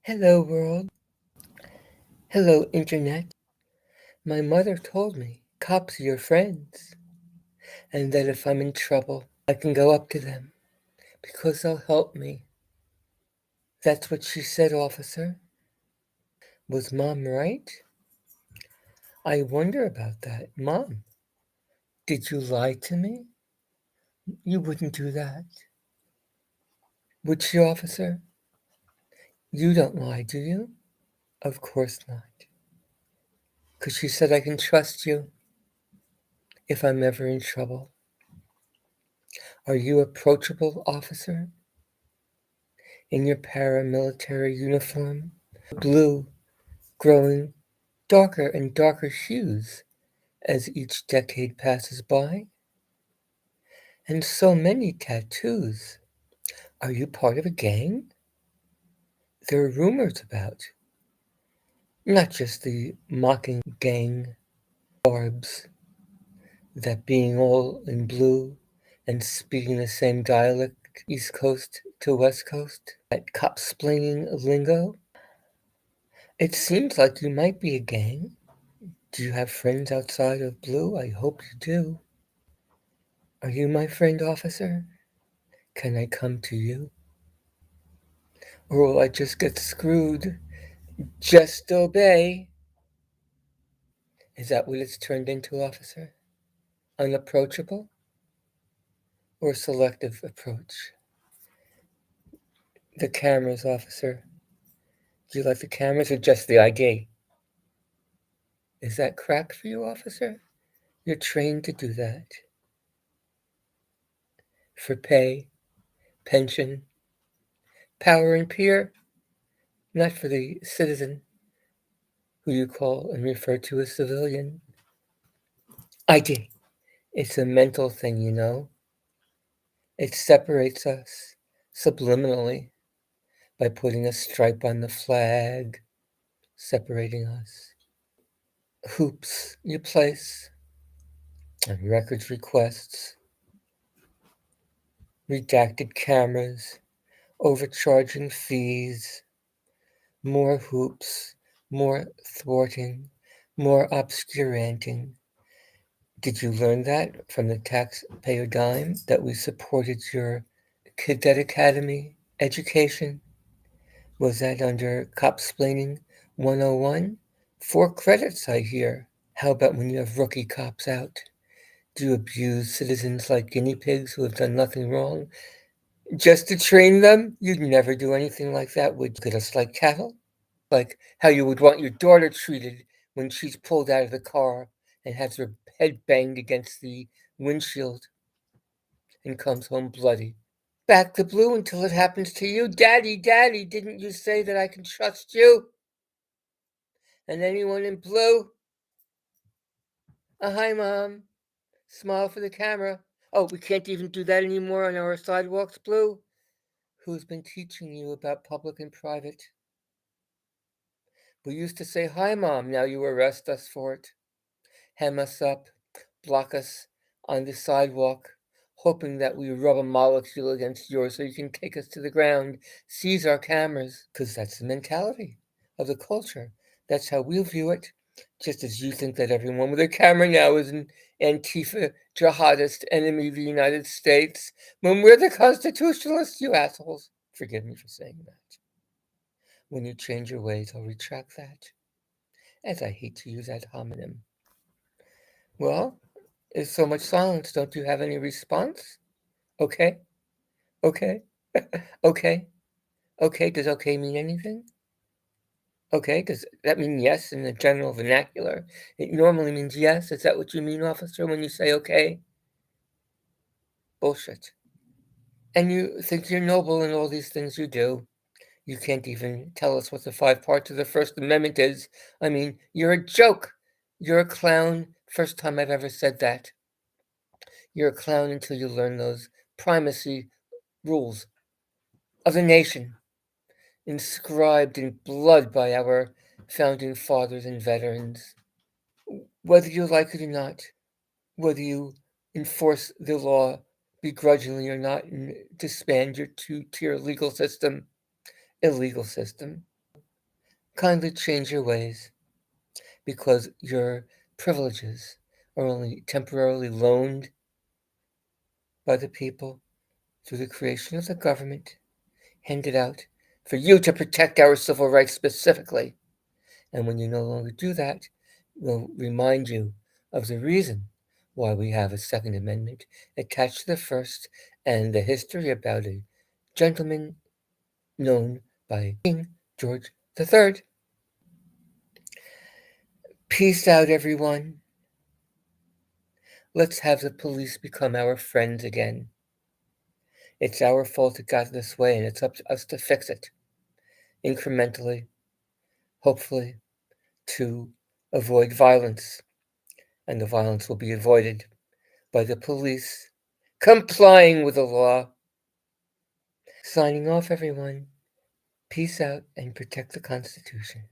Hello, world. Hello, Internet. My mother told me cops are your friends, and that if I'm in trouble, I can go up to them because they'll help me. That's what she said, officer. Was Mom right? I wonder about that. Mom, did you lie to me? You wouldn't do that. Would she, officer? You don't lie, do you? Of course not. 'Cause she said I can trust you if I'm ever in trouble. Are you approachable, officer? In your paramilitary uniform? Blue, growing darker and darker hues as each decade passes by? And so many tattoos. Are you part of a gang? There are rumors about, not just the mocking gang barbs, that being all in blue and speaking the same dialect, East Coast to West Coast, that cop-splaining lingo. It seems like you might be a gang. Do you have friends outside of blue? I hope you do. Are you my friend, officer? Can I come to you? Or will I just get screwed? Just obey. Is that what it's turned into, officer? Unapproachable? Or selective approach? The cameras, officer. Do you like the cameras or just the ID? Is that crack for you, officer? You're trained to do that. For pay, pension, power and peer, not for the citizen who you call and refer to as civilian. ID. It's a mental thing, you know. It separates us subliminally by putting a stripe on the flag, separating us. Hoops you place on records requests, redacted cameras, overcharging fees, more hoops, more thwarting, more obscuranting. Did you learn that from the taxpayer dime that we supported your cadet academy education? Was that under Copsplaining 101? 4 credits, I hear. How about when you have rookie cops out? Do you abuse citizens like guinea pigs who have done nothing wrong? Just to train them? You'd never do anything like that, would you? Look at us like cattle? Like how you would want your daughter treated when she's pulled out of the car and has her head banged against the windshield and comes home bloody. Back to blue until it happens to you. Daddy, Daddy, didn't you say that I can trust you? And anyone in blue? Hi, Mom. Smile for the camera. Oh, we can't even do that anymore on our sidewalks, Blue? Who's been teaching you about public and private? We used to say, hi, Mom, now you arrest us for it. Hem us up, block us on the sidewalk, hoping that we rub a molecule against yours so you can take us to the ground, seize our cameras, because that's the mentality of the culture. That's how we view it, just as you think that everyone with a camera now is an Antifa jihadist enemy of the United States, when we're the constitutionalists, you assholes. Forgive me for saying that. When you change your ways, I'll retract that, as I hate to use that homonym. Well, there's so much silence. Don't you have any response? Okay, okay, okay, okay. Does okay mean anything? Okay, does that mean yes in the general vernacular? It normally means yes. Is that what you mean, officer, when you say okay? Bullshit. And you think you're noble in all these things you do. You can't even tell us what the 5 parts of the First Amendment is. I mean, you're a joke. You're a clown. First time I've ever said that. You're a clown until you learn those primacy rules of the nation, inscribed in blood by our founding fathers and veterans. Whether you like it or not, whether you enforce the law begrudgingly or not and disband your 2-tier legal system, illegal system. kindly change your ways, because your privileges are only temporarily loaned by the people through the creation of the government, handed out for you to protect our civil rights specifically. And when you no longer do that, we'll remind you of the reason why we have a Second Amendment attached to the First, and the history about a gentleman known by King George III. Peace out, everyone. Let's have the police become our friends again. It's our fault it got this way, and it's up to us to fix it, incrementally, hopefully, to avoid violence. And the violence will be avoided by the police complying with the law. Signing off, everyone. Peace out and protect the Constitution.